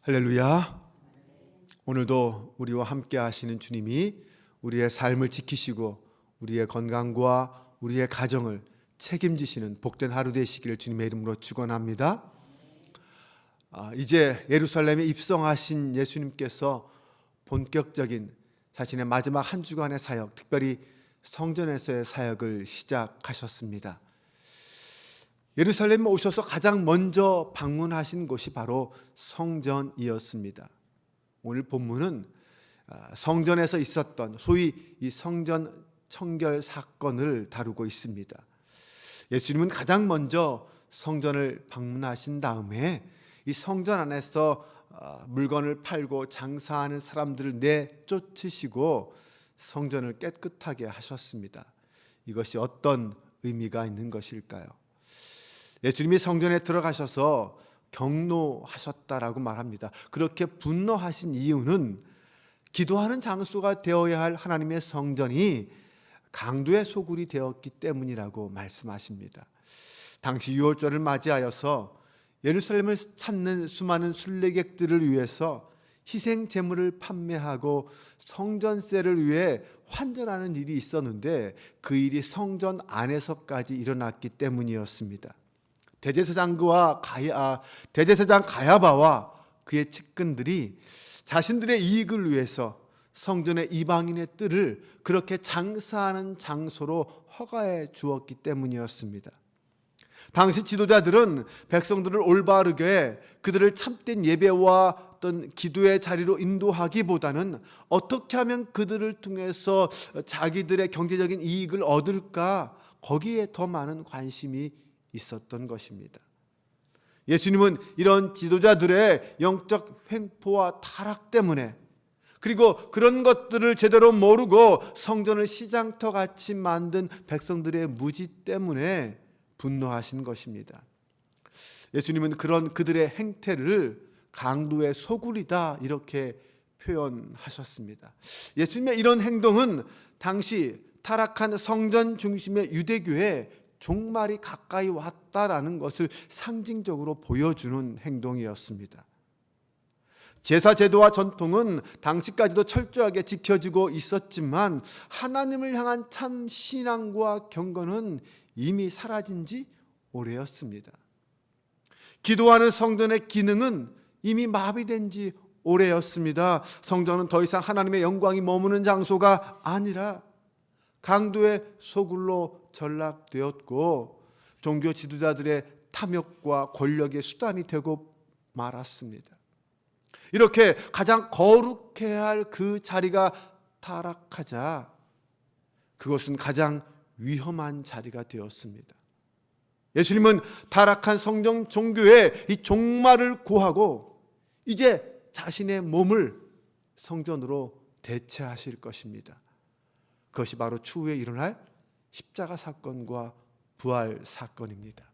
할렐루야. 오늘도 우리와 함께 하시는 주님이 우리의 삶을 지키시고 우리의 건강과 우리의 가정을 책임지시는 복된 하루 되시기를 주님의 이름으로 축원합니다. 이제 예루살렘에 입성하신 예수님께서 본격적인 자신의 마지막 한 주간의 사역, 특별히 성전에서의 사역을 시작하셨습니다. 예루살렘에 오셔서 가장 먼저 방문하신 곳이 바로 성전이었습니다. 오늘 본문은 성전에서 있었던 소위 이 성전 청결 사건을 다루고 있습니다. 예수님은 가장 먼저 성전을 방문하신 다음에 이 성전 안에서 물건을 팔고 장사하는 사람들을 내쫓으시고 성전을 깨끗하게 하셨습니다. 이것이 어떤 의미가 있는 것일까요? 예수님이 성전에 들어가셔서 경노하셨다라고 말합니다. 그렇게 분노하신 이유는 기도하는 장소가 되어야 할 하나님의 성전이 강도의 소굴이 되었기 때문이라고 말씀하십니다. 당시 유월절을 맞이하여서 예루살렘을 찾는 수많은 순례객들을 위해서 희생 제물을 판매하고 성전세를 위해 환전하는 일이 있었는데 그 일이 성전 안에서까지 일어났기 때문이었습니다. 대제사장 가야바와 그의 측근들이 자신들의 이익을 위해서 성전의 이방인의 뜰을 그렇게 장사하는 장소로 허가해 주었기 때문이었습니다. 당시 지도자들은 백성들을 올바르게 그들을 참된 예배와 어떤 기도의 자리로 인도하기보다는 어떻게 하면 그들을 통해서 자기들의 경제적인 이익을 얻을까, 거기에 더 많은 관심이 있었던 것입니다. 예수님은 이런 지도자들의 영적 횡포와 타락 때문에, 그리고 그런 것들을 제대로 모르고 성전을 시장터 같이 만든 백성들의 무지 때문에 분노하신 것입니다. 예수님은 그런 그들의 행태를 강도의 소굴이다 이렇게 표현하셨습니다. 예수님의 이런 행동은 당시 타락한 성전 중심의 유대교의 종말이 가까이 왔다라는 것을 상징적으로 보여주는 행동이었습니다. 제사 제도와 전통은 당시까지도 철저하게 지켜지고 있었지만 하나님을 향한 참 신앙과 경건은 이미 사라진 지 오래였습니다. 기도하는 성전의 기능은 이미 마비된 지 오래였습니다. 성전은 더 이상 하나님의 영광이 머무는 장소가 아니라 강도의 소굴로 전락되었고 종교 지도자들의 탐욕과 권력의 수단이 되고 말았습니다. 이렇게 가장 거룩해야 할 그 자리가 타락하자 그것은 가장 위험한 자리가 되었습니다. 예수님은 타락한 성전 종교의 이 종말을 고하고 이제 자신의 몸을 성전으로 대체하실 것입니다. 그것이 바로 추후에 일어날 십자가 사건과 부활 사건입니다.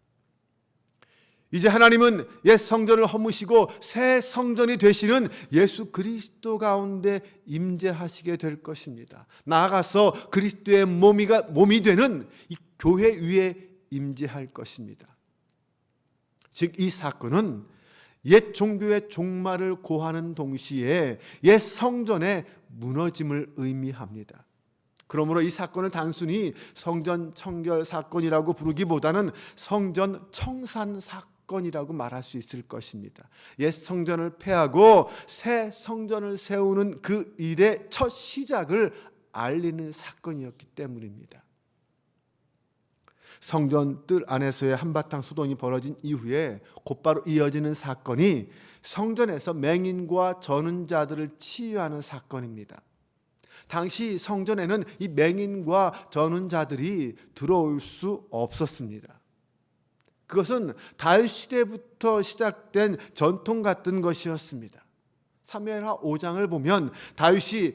이제 하나님은 옛 성전을 허무시고 새 성전이 되시는 예수 그리스도 가운데 임재하시게 될 것입니다. 나아가서 그리스도의 몸이 되는 이 교회 위에 임재할 것입니다. 즉 이 사건은 옛 종교의 종말을 고하는 동시에 옛 성전의 무너짐을 의미합니다. 그러므로 이 사건을 단순히 성전 청결 사건이라고 부르기보다는 성전 청산 사건이라고 말할 수 있을 것입니다. 옛 성전을 폐하고 새 성전을 세우는 그 일의 첫 시작을 알리는 사건이었기 때문입니다. 성전 뜰 안에서의 한바탕 소동이 벌어진 이후에 곧바로 이어지는 사건이 성전에서 맹인과 저는 자들을 치유하는 사건입니다. 당시 성전에는 이 맹인과 저는 자들이 들어올 수 없었습니다. 그것은 다윗 시대부터 시작된 전통 같은 것이었습니다. 사무엘하 5장을 보면 다윗이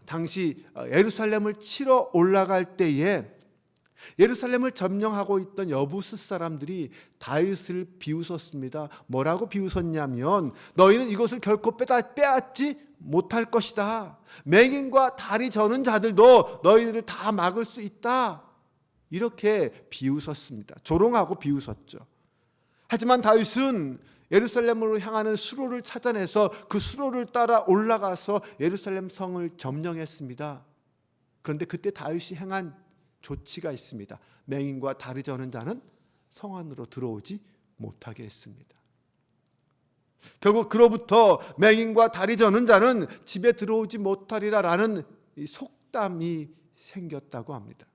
당시 예루살렘을 치러 올라갈 때에 예루살렘을 점령하고 있던 여부스 사람들이 다윗을 비웃었습니다. 뭐라고 비웃었냐면 너희는 이것을 결코 빼앗지 못할 것이다. 맹인과 다리 저는 자들도 너희들을 다 막을 수 있다. 이렇게 비웃었습니다. 조롱하고 비웃었죠. 하지만 다윗은 예루살렘으로 향하는 수로를 찾아내서 그 수로를 따라 올라가서 예루살렘 성을 점령했습니다. 그런데 그때 다윗이 행한 조치가 있습니다. 맹인과 다리 저는 자는 성 안으로 들어오지 못하게 했습니다. 결국 그로부터 맹인과 다리 저는 자는 집에 들어오지 못하리라라는 속담이 생겼다고 합니다.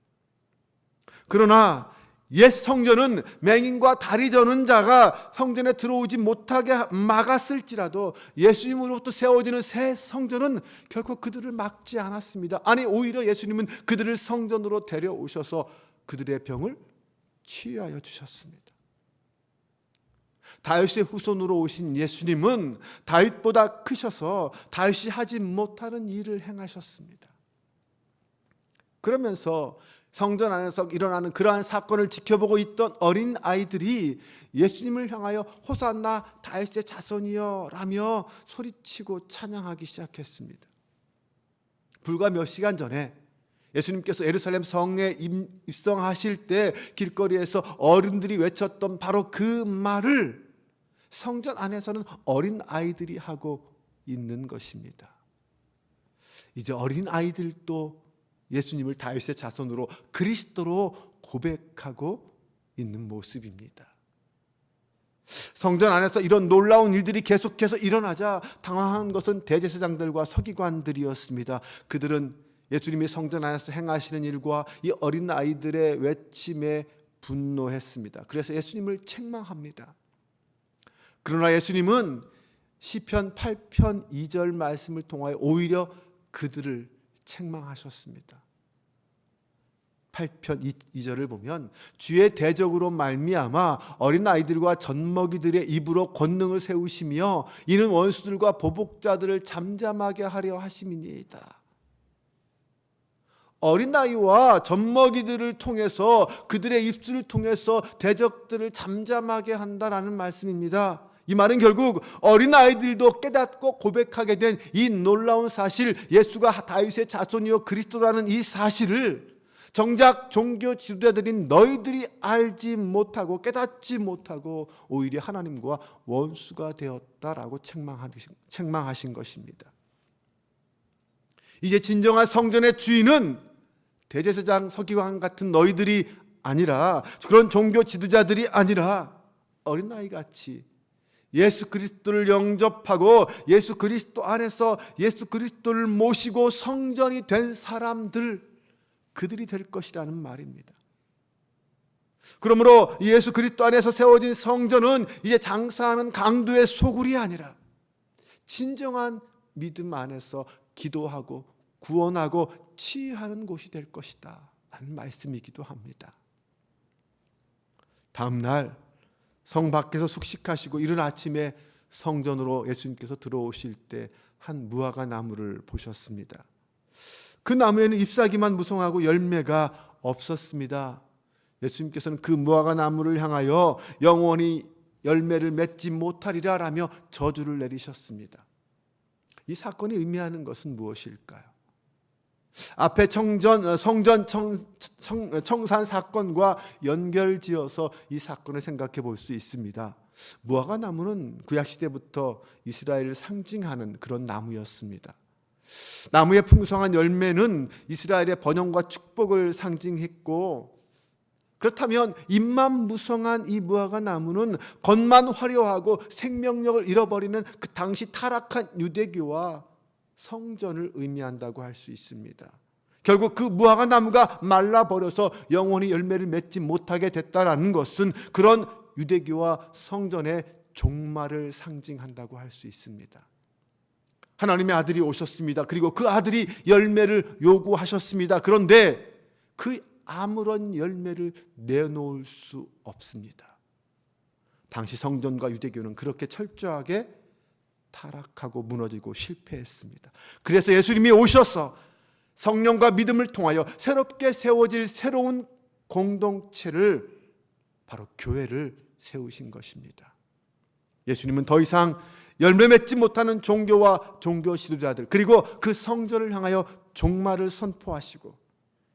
그러나 옛 성전은 맹인과 다리 저는 자가 성전에 들어오지 못하게 막았을지라도 예수님으로부터 세워지는 새 성전은 결코 그들을 막지 않았습니다. 아니, 오히려 예수님은 그들을 성전으로 데려오셔서 그들의 병을 치유하여 주셨습니다. 다윗의 후손으로 오신 예수님은 다윗보다 크셔서 다윗이 하지 못하는 일을 행하셨습니다. 그러면서 성전 안에서 일어나는 그러한 사건을 지켜보고 있던 어린 아이들이 예수님을 향하여 호산나 다윗의 자손이여 라며 소리치고 찬양하기 시작했습니다. 불과 몇 시간 전에 예수님께서 예루살렘 성에 입성하실 때 길거리에서 어른들이 외쳤던 바로 그 말을 성전 안에서는 어린 아이들이 하고 있는 것입니다. 이제 어린 아이들도 예수님을 다윗의 자손으로 그리스도로 고백하고 있는 모습입니다. 성전 안에서 이런 놀라운 일들이 계속해서 일어나자 당황한 것은 대제사장들과 서기관들이었습니다. 그들은 예수님이 성전 안에서 행하시는 일과 이 어린 아이들의 외침에 분노했습니다. 그래서 예수님을 책망합니다. 그러나 예수님은 시편 8편 2절 말씀을 통하여 오히려 그들을 책망하셨습니다. 8편 2절을 보면 주의 대적으로 말미암아 어린 아이들과 젖먹이들의 입으로 권능을 세우시며 이는 원수들과 보복자들을 잠잠하게 하려 하심이니이다. 어린아이와 젖먹이들을 통해서 그들의 입술을 통해서 대적들을 잠잠하게 한다라는 말씀입니다. 이 말은 결국 어린아이들도 깨닫고 고백하게 된 이 놀라운 사실, 예수가 다윗의 자손이요 그리스도라는 이 사실을 정작 종교 지도자들인 너희들이 알지 못하고 깨닫지 못하고 오히려 하나님과 원수가 되었다라고 책망하신 것입니다. 이제 진정한 성전의 주인은 대제사장 서기관 같은 너희들이 아니라, 그런 종교 지도자들이 아니라 어린아이같이 예수 그리스도를 영접하고 예수 그리스도 안에서 예수 그리스도를 모시고 성전이 된 사람들, 그들이 될 것이라는 말입니다. 그러므로 예수 그리스도 안에서 세워진 성전은 이제 장사하는 강도의 소굴이 아니라 진정한 믿음 안에서 기도하고 구원하고 치유하는 곳이 될 것이다 라는 말씀이기도 합니다. 다음 날 성 밖에서 숙식하시고 이른 아침에 성전으로 예수님께서 들어오실 때 한 무화과 나무를 보셨습니다. 그 나무에는 잎사귀만 무성하고 열매가 없었습니다. 예수님께서는 그 무화과 나무를 향하여 영원히 열매를 맺지 못하리라 라며 저주를 내리셨습니다. 이 사건이 의미하는 것은 무엇일까요? 앞에 성전 청산 사건과 연결지어서 이 사건을 생각해 볼 수 있습니다. 무화과 나무는 구약시대부터 이스라엘을 상징하는 그런 나무였습니다. 나무의 풍성한 열매는 이스라엘의 번영과 축복을 상징했고, 그렇다면 잎만 무성한 이 무화과 나무는 겉만 화려하고 생명력을 잃어버리는 그 당시 타락한 유대교와 성전을 의미한다고 할 수 있습니다. 결국 그 무화과 나무가 말라버려서 영원히 열매를 맺지 못하게 됐다는 것은 그런 유대교와 성전의 종말을 상징한다고 할 수 있습니다. 하나님의 아들이 오셨습니다. 그리고 그 아들이 열매를 요구하셨습니다. 그런데 그 아무런 열매를 내놓을 수 없습니다. 당시 성전과 유대교는 그렇게 철저하게 타락하고 무너지고 실패했습니다. 그래서 예수님이 오셔서 성령과 믿음을 통하여 새롭게 세워질 새로운 공동체를, 바로 교회를 세우신 것입니다. 예수님은 더 이상 열매 맺지 못하는 종교와 종교 지도자들, 그리고 그 성전을 향하여 종말을 선포하시고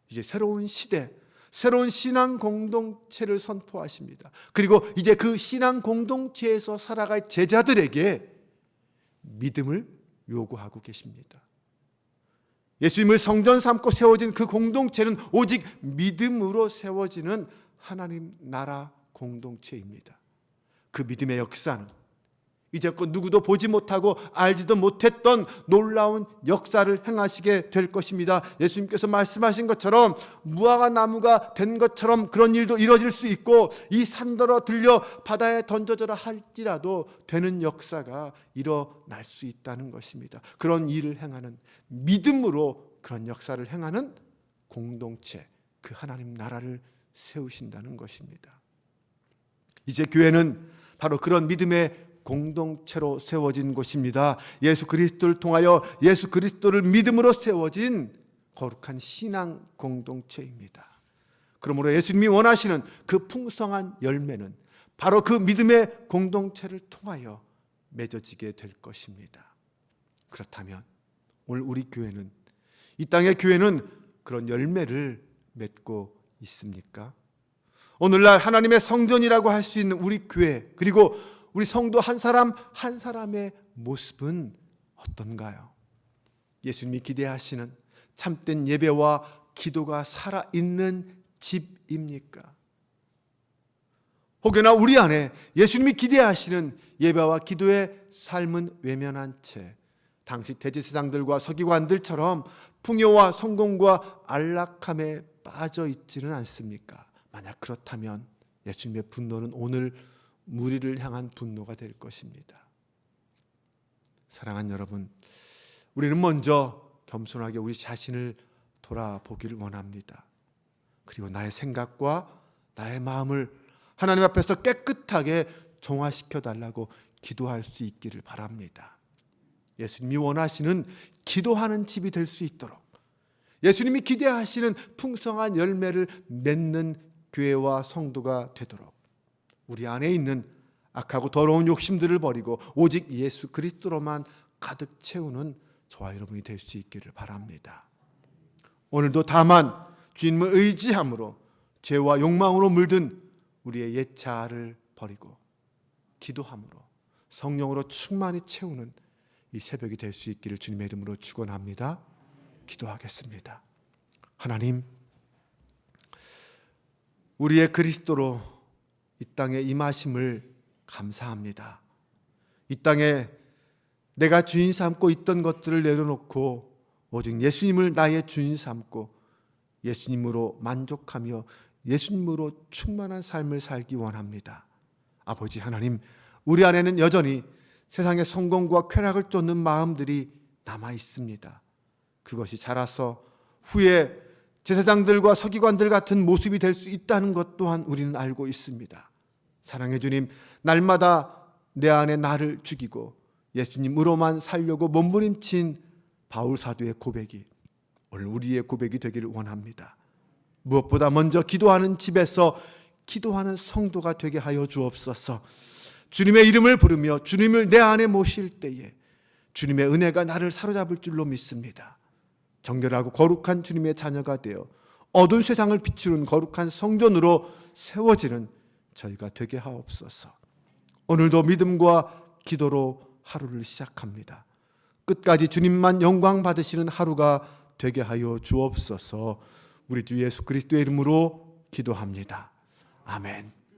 이제 새로운 시대, 새로운 신앙 공동체를 선포하십니다. 그리고 이제 그 신앙 공동체에서 살아갈 제자들에게 믿음을 요구하고 계십니다. 예수님을 성전 삼고 세워진 그 공동체는 오직 믿음으로 세워지는 하나님 나라 공동체입니다. 그 믿음의 역사는 이제껏 누구도 보지 못하고 알지도 못했던 놀라운 역사를 행하시게 될 것입니다. 예수님께서 말씀하신 것처럼 무화과 나무가 된 것처럼 그런 일도 이루어질 수 있고, 이 산더러 들려 바다에 던져져라 할지라도 되는 역사가 일어날 수 있다는 것입니다. 그런 일을 행하는, 믿음으로 그런 역사를 행하는 공동체, 그 하나님 나라를 세우신다는 것입니다. 이제 교회는 바로 그런 믿음의 공동체로 세워진 곳입니다. 예수 그리스도를 통하여 예수 그리스도를 믿음으로 세워진 거룩한 신앙 공동체입니다. 그러므로 예수님이 원하시는 그 풍성한 열매는 바로 그 믿음의 공동체를 통하여 맺어지게 될 것입니다. 그렇다면 오늘 우리 교회는, 이 땅의 교회는 그런 열매를 맺고 있습니까? 오늘날 하나님의 성전이라고 할 수 있는 우리 교회, 그리고 우리 성도 한 사람 한 사람의 모습은 어떤가요? 예수님이 기대하시는 참된 예배와 기도가 살아있는 집입니까? 혹여나 우리 안에 예수님이 기대하시는 예배와 기도의 삶은 외면한 채 당시 대제사장들과 서기관들처럼 풍요와 성공과 안락함에 빠져 있지는 않습니까? 만약 그렇다면 예수님의 분노는 오늘 무리를 향한 분노가 될 것입니다. 사랑하는 여러분, 우리는 먼저 겸손하게 우리 자신을 돌아보기를 원합니다. 그리고 나의 생각과 나의 마음을 하나님 앞에서 깨끗하게 정화시켜 달라고 기도할 수 있기를 바랍니다. 예수님이 원하시는 기도하는 집이 될 수 있도록, 예수님이 기대하시는 풍성한 열매를 맺는 교회와 성도가 되도록 우리 안에 있는 악하고 더러운 욕심들을 버리고 오직 예수 그리스도로만 가득 채우는 저와 여러분이 될 수 있기를 바랍니다. 오늘도 다만 주님을 의지함으로 죄와 욕망으로 물든 우리의 옛 자아를 버리고 기도함으로 성령으로 충만히 채우는 이 새벽이 될 수 있기를 주님의 이름으로 축원합니다. 기도하겠습니다. 하나님, 우리의 그리스도로 이 땅에 임하심을 감사합니다. 이 땅에 내가 주인 삼고 있던 것들을 내려놓고 오직 예수님을 나의 주인 삼고 예수님으로 만족하며 예수님으로 충만한 삶을 살기 원합니다. 아버지 하나님, 우리 안에는 여전히 세상의 성공과 쾌락을 쫓는 마음들이 남아 있습니다. 그것이 자라서 후에 제사장들과 서기관들 같은 모습이 될 수 있다는 것 또한 우리는 알고 있습니다. 사랑해 주님, 날마다 내 안에 나를 죽이고 예수님으로만 살려고 몸부림친 바울 사도의 고백이 오늘 우리의 고백이 되기를 원합니다. 무엇보다 먼저 기도하는 집에서 기도하는 성도가 되게 하여 주옵소서. 주님의 이름을 부르며 주님을 내 안에 모실 때에 주님의 은혜가 나를 사로잡을 줄로 믿습니다. 정결하고 거룩한 주님의 자녀가 되어 어두운 세상을 비추는 거룩한 성전으로 세워지는 저희가 되게 하옵소서. 오늘도 믿음과 기도로 하루를 시작합니다. 끝까지 주님만 영광 받으시는 하루가 되게 하여 주옵소서. 우리 주 예수 그리스도의 이름으로 기도합니다. 아멘.